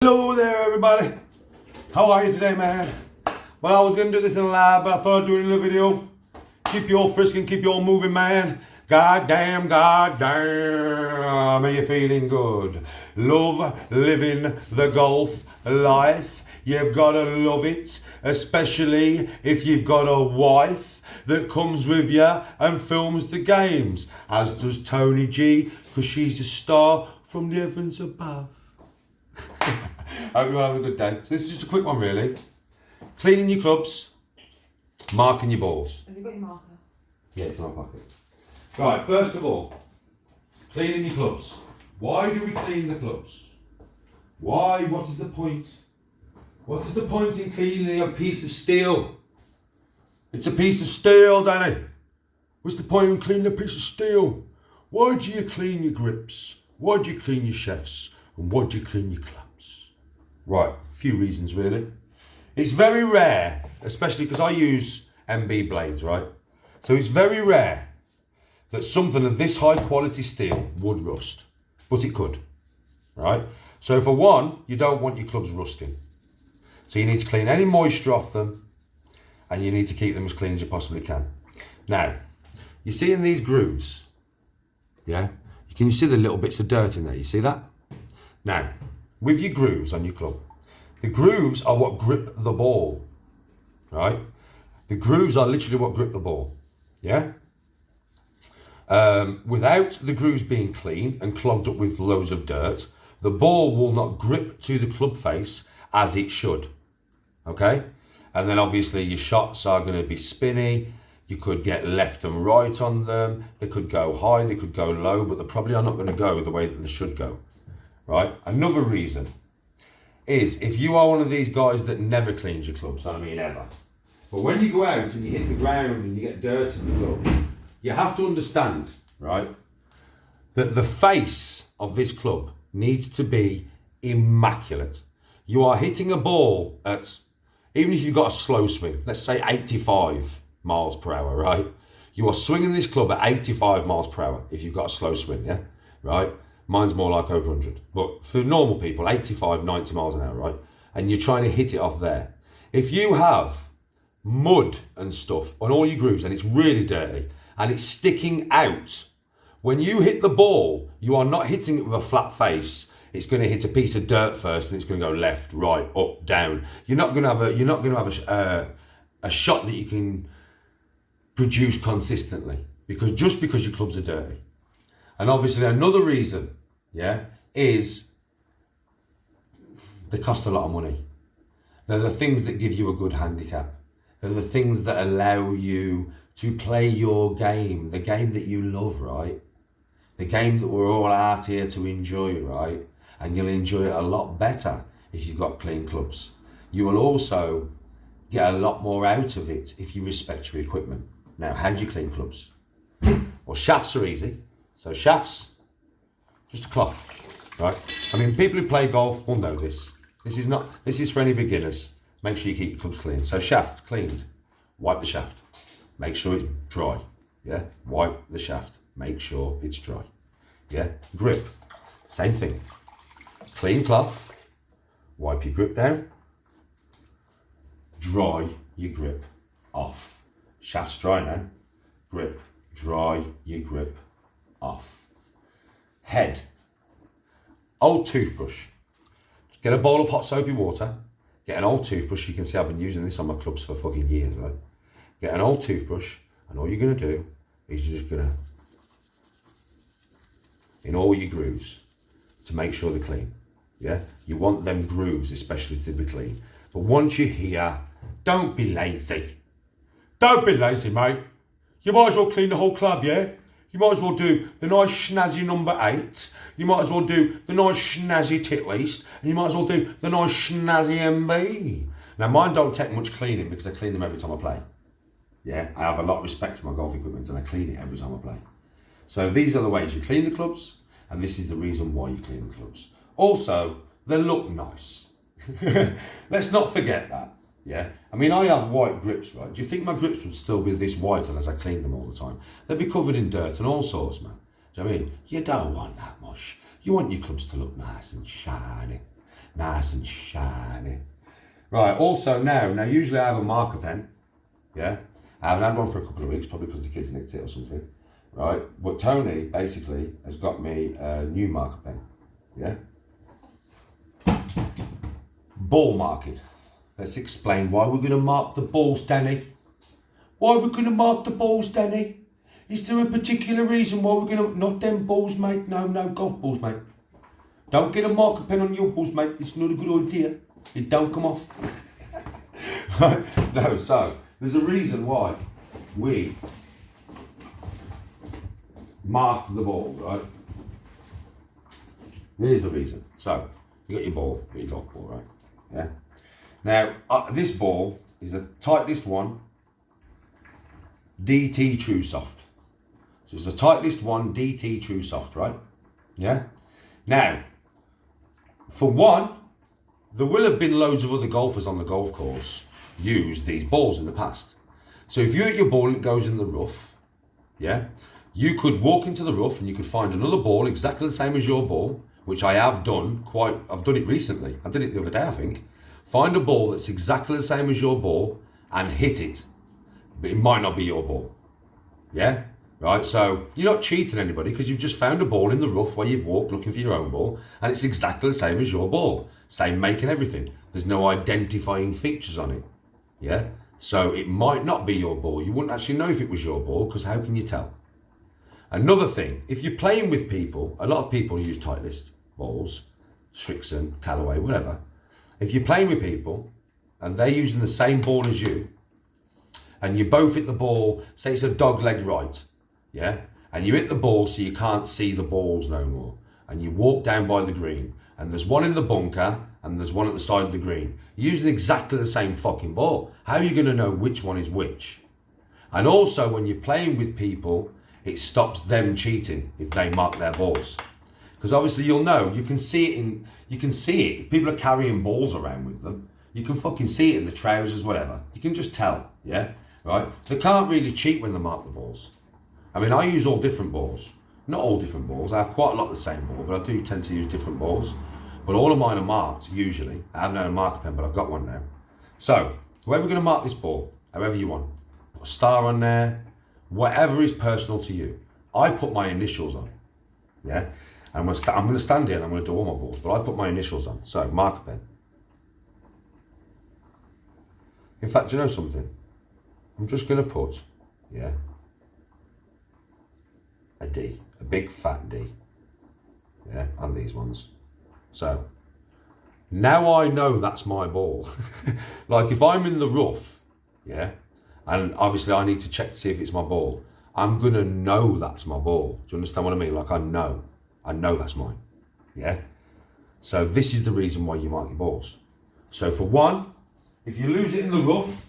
Hello there everybody, how are you today, man? Well, I was going to do this in a live, but I thought I'd do it in a video. Keep you all frisk and keep you all moving, man. God damn, are you feeling good? Love living the golf life. You've got to love it, especially if you've got a wife that comes with you and films the games, as does Tony G, because she's a star from the heavens above. Hope you're having a good day. So this is just a quick one really. Cleaning your clubs, marking your balls. Have you got your marker? Yeah, it's in my pocket. Right, first of all, cleaning your clubs. Why do we clean the clubs? Why? What is the point? What is the point in cleaning a piece of steel? It's a piece of steel, Danny. What's the point in cleaning a piece of steel? Why do you clean your grips? Why do you clean your shafts? And why do you clean your clubs? Right, a few reasons really. It's very rare, especially because I use MB blades, right? So it's very rare that something of this high quality steel would rust, but it could, right? So for one, you don't want your clubs rusting. So you need to clean any moisture off them and you need to keep them as clean as you possibly can. Now, you see in these grooves, yeah? Can you see the little bits of dirt in there? You see that? Now, with your grooves on your club, the grooves are what grip the ball, right? The grooves are literally what grip the ball, yeah? Without the grooves being clean and clogged up with loads of dirt, the ball will not grip to the club face as it should, okay? And then obviously your shots are going to be spinny. You could get left and right on them. They could go high, they could go low, but they probably are not going to go the way that they should go, right? Another reason is if you are one of these guys that never cleans your clubs, I mean ever, but when you go out and you hit the ground and you get dirt in the club, you have to understand, right, that the face of this club needs to be immaculate. You are hitting a ball at, even if you've got a slow swing, let's say 85 miles per hour, right? You are swinging this club at 85 miles per hour if you've got a slow swing, yeah? Right? Mine's more like over 100. But for normal people, 85, 90 miles an hour, right? And you're trying to hit it off there. If you have mud and stuff on all your grooves and it's really dirty and it's sticking out, when you hit the ball, you are not hitting it with a flat face. It's going to hit a piece of dirt first and it's going to go left, right, up, down. You're not going to have a shot that you can produce consistently because your clubs are dirty. And obviously another reason, yeah, is they cost a lot of money. They're the things that give you a good handicap. They're the things that allow you to play your game, the game that you love, right? The game that we're all out here to enjoy, right? And you'll enjoy it a lot better if you've got clean clubs. You will also get a lot more out of it if you respect your equipment. Now, how do you clean clubs? Well, shafts are easy. So shafts, just a cloth, right? I mean, people who play golf will know this. This is for any beginners. Make sure you keep your clubs clean. So shaft cleaned, wipe the shaft. Make sure it's dry, yeah? Wipe the shaft, make sure it's dry, yeah? Grip, same thing. Clean cloth, wipe your grip down, dry your grip off. Shaft's dry now, grip, dry your grip off. Head, old toothbrush. Just get a bowl of hot soapy water, get an old toothbrush. You can see I've been using this on my clubs for fucking years, right? Get an old toothbrush and all you're going to do is you're just going to, in all your grooves, to make sure they're clean, yeah? You want them grooves especially to be clean. But once you're here, don't be lazy. Don't be lazy, mate. You might as well clean the whole club, yeah? You might as well do the nice snazzy number 8. You might as well do the nice snazzy tit least. And you might as well do the nice snazzy MB. Now, mine don't take much cleaning because I clean them every time I play. Yeah, I have a lot of respect for my golf equipment and I clean it every time I play. So these are the ways you clean the clubs, and this is the reason why you clean the clubs. Also, they look nice. Let's not forget that. Yeah, I mean, I have white grips, right? Do you think my grips would still be this white unless I cleaned them all the time? They'd be covered in dirt and all sorts, man. Do you know what I mean? You don't want that much. You want your clubs to look nice and shiny. Nice and shiny. Right, also now usually I have a marker pen, yeah? I haven't had one for a couple of weeks, probably because the kids nicked it or something, right? But Tony, basically, has got me a new marker pen, yeah? Ball marking. Let's explain why we're going to mark the balls, Danny. Why we're going to mark the balls, Danny? Is there a particular reason why we're going to... Not them balls, mate. No, golf balls, mate. Don't get a marker pen on your balls, mate. It's not a good idea. It don't come off. Right? No, so there's a reason why we mark the ball, right? Here's the reason. So, you got your ball, you got your golf ball, right? Yeah. Now, this ball is a Titleist one, DT True Soft. So it's a Titleist one, DT True Soft, right? Yeah. Now, for one, there will have been loads of other golfers on the golf course use these balls in the past. So if you hit your ball and it goes in the rough, yeah, you could walk into the rough and you could find another ball exactly the same as your ball, which I have done I've done it recently. I did it the other day, I think. Find a ball that's exactly the same as your ball and hit it. But it might not be your ball. Yeah? Right? So you're not cheating anybody because you've just found a ball in the rough where you've walked looking for your own ball and it's exactly the same as your ball. Same make and everything. There's no identifying features on it. Yeah? So it might not be your ball. You wouldn't actually know if it was your ball because how can you tell? Another thing, if you're playing with people, a lot of people use Titleist balls, Srixon, Callaway, whatever. If you're playing with people and they're using the same ball as you, and you both hit the ball, say it's a dog leg right, yeah? And you hit the ball so you can't see the balls no more. And you walk down by the green, and there's one in the bunker, and there's one at the side of the green. You're using exactly the same fucking ball. How are you going to know which one is which? And also, when you're playing with people, it stops them cheating if they mark their balls. Because obviously you'll know, you can see it. If people are carrying balls around with them, you can fucking see it in the trousers, whatever. You can just tell, yeah? Right? They can't really cheat when they mark the balls. I mean, I use all different balls. Not all different balls. I have quite a lot of the same ball, but I do tend to use different balls. But all of mine are marked, usually. I haven't had a marker pen, but I've got one now. So, where we're going to mark this ball, however you want. Put a star on there, whatever is personal to you. I put my initials on, yeah? And I'm going to stand here and I'm going to do all my balls, but I put my initials on. So, marker pen. In fact, do you know something? I'm just going to put, yeah, a D, a big fat D, yeah, on these ones. So, now I know that's my ball. Like if I'm in the rough, yeah, and obviously I need to check to see if it's my ball, I'm going to know that's my ball. Do you understand what I mean? Like I know that's mine, yeah? So this is the reason why you mark your balls. So for one, if you lose it in the rough,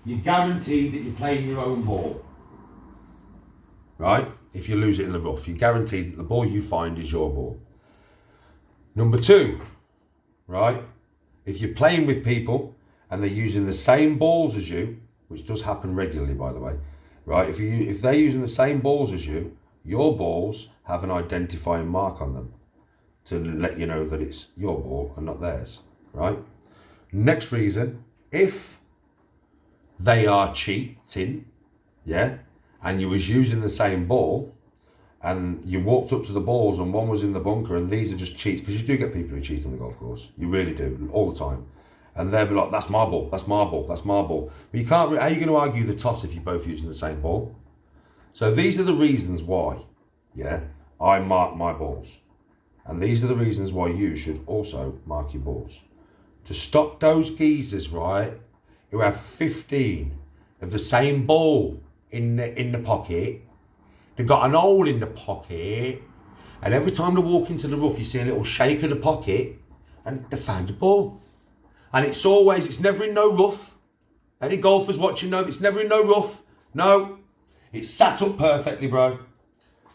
you're guaranteed that you're playing your own ball, right? If you lose it in the rough, you're guaranteed that the ball you find is your ball. Number two, right? If you're playing with people and they're using the same balls as you, which does happen regularly, by the way, right? If they're using the same balls as you, your balls have an identifying mark on them to let you know that it's your ball and not theirs, right? Next reason, if they are cheating, yeah, and you was using the same ball and you walked up to the balls and one was in the bunker and these are just cheats, because you do get people who cheat on the golf course, you really do, all the time. And they'll be like, that's my ball, that's my ball, that's my ball. But you can't, how are you going to argue the toss if you're both using the same ball? So these are the reasons why, yeah, I mark my balls. And these are the reasons why you should also mark your balls. To stop those geezers, right, who have 15 of the same ball in the pocket. They've got an hole in the pocket, and every time they walk into the rough, you see a little shake of the pocket, and they found the ball. And it's never in no rough. Any golfers watching know it's never in no rough. No, it's sat up perfectly, bro.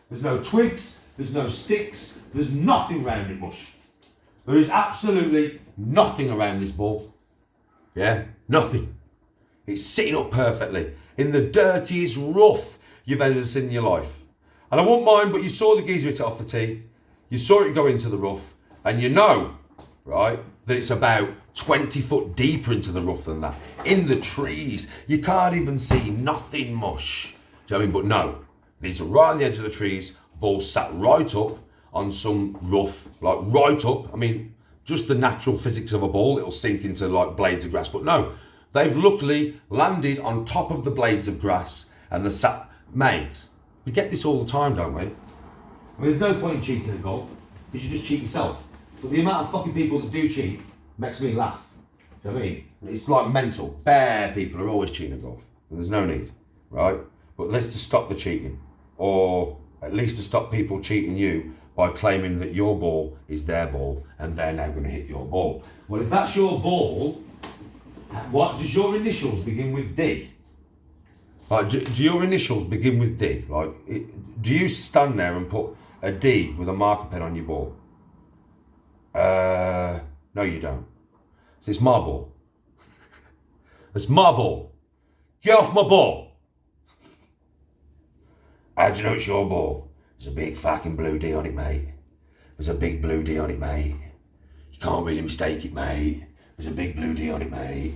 There's no twigs, there's no sticks, there's nothing around it, Bush. There is absolutely nothing around this ball. Yeah, nothing. It's sitting up perfectly in the dirtiest rough you've ever seen in your life. And I won't mind, but you saw the geezer hit it off the tee. You saw it go into the rough. And you know, right, that it's about 20 foot deeper into the rough than that. In the trees, you can't even see nothing mush. Do you know what I mean? But no, these are right on the edge of the trees, ball sat right up on some rough, like right up. I mean, just the natural physics of a ball, it'll sink into like blades of grass. But no, they've luckily landed on top of the blades of grass and the sat. Mate, we get this all the time, don't we? I mean, there's no point in cheating at golf, because you just cheat yourself. But the amount of fucking people that do cheat makes me laugh. Do you know what I mean? It's like mental. Bare people are always cheating at golf. And there's no need, right? But let's to stop the cheating. Or at least to stop people cheating you by claiming that your ball is their ball and they're now going to hit your ball. Well, if that's your ball, what does your initials begin with D? Like, do your initials begin with D? Like, do you stand there and put a D with a marker pen on your ball? No, you don't. So it's my ball. It's my ball. Get off my ball. How do you know it's your ball? There's a big fucking blue D on it, mate. There's a big blue D on it, mate. You can't really mistake it, mate. There's a big blue D on it, mate.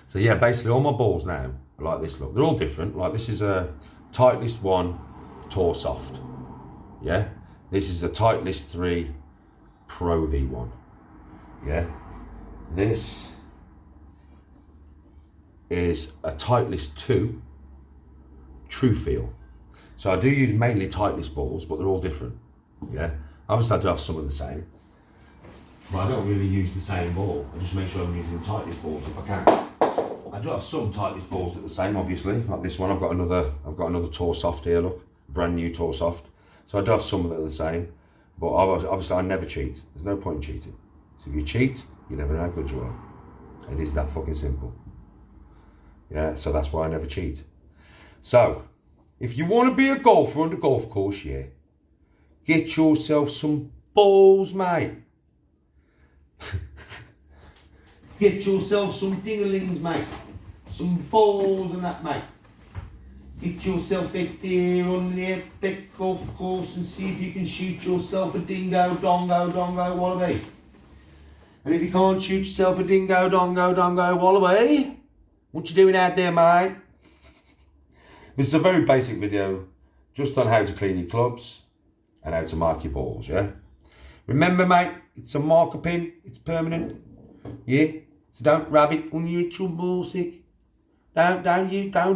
So yeah, basically all my balls now are like this, look. They're all different. Like this is a Titleist 1 Tour Soft. Yeah? This is a Titleist 3 Pro V1. Yeah? This is a Titleist 2 True Feel. So I do use mainly Titleist balls, but they're all different. Yeah? Obviously I do have some of the same. But I don't really use the same ball. I just make sure I'm using Titleist balls if I can. I do have some Titleist balls that are the same, obviously. Like this one, I've got another Tour Soft here, look. Brand new Tour Soft. So I do have some that are the same. But obviously I never cheat. There's no point in cheating. So if you cheat, you never know how good you are. It is that fucking simple. Yeah, so that's why I never cheat. So, if you want to be a golfer on the golf course, yeah, get yourself some balls, mate. Get yourself some dinglings, mate. Some balls and that, mate. Get yourself out there on the epic golf course and see if you can shoot yourself a dingo, dongo, wallaby. And if you can't shoot yourself a dingo, dongo, wallaby, what you doing out there, mate? This is a very basic video, just on how to clean your clubs and how to mark your balls, yeah? Remember, mate, it's a marker pin, it's permanent, yeah? So don't rub it on your actual ball stick. Don't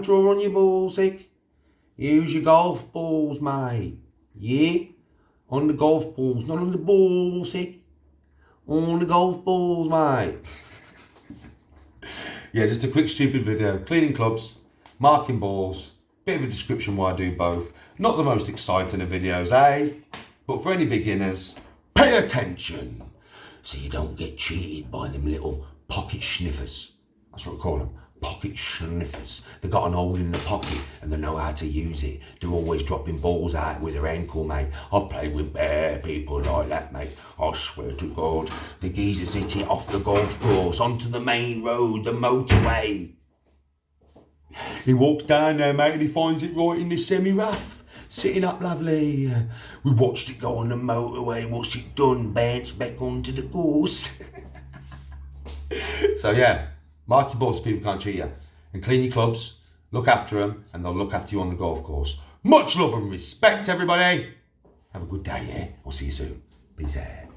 draw on your ball stick. Use your golf balls, mate, yeah? On the golf balls, not on the ball stick. On the golf balls, mate. Yeah, just a quick stupid video, cleaning clubs, marking balls. Bit of a description why I do both. Not the most exciting of videos, eh? But for any beginners, pay attention so you don't get cheated by them little pocket sniffers. That's what we call them, pocket sniffers. They got an hole in the pocket and they know how to use it. They're always dropping balls out with their ankle, mate. I've played with bare people like that, mate. I swear to God, the geezers hit it off the golf course onto the main road, the motorway. He walks down there, mate, and he finds it right in the semi-rough, sitting up lovely. We watched it go on the motorway, watched it done, bounce back onto the course. So yeah, mark your balls so people can't cheat you. And clean your clubs, look after them, and they'll look after you on the golf course. Much love and respect, everybody. Have a good day, yeah? I'll see you soon. Peace out.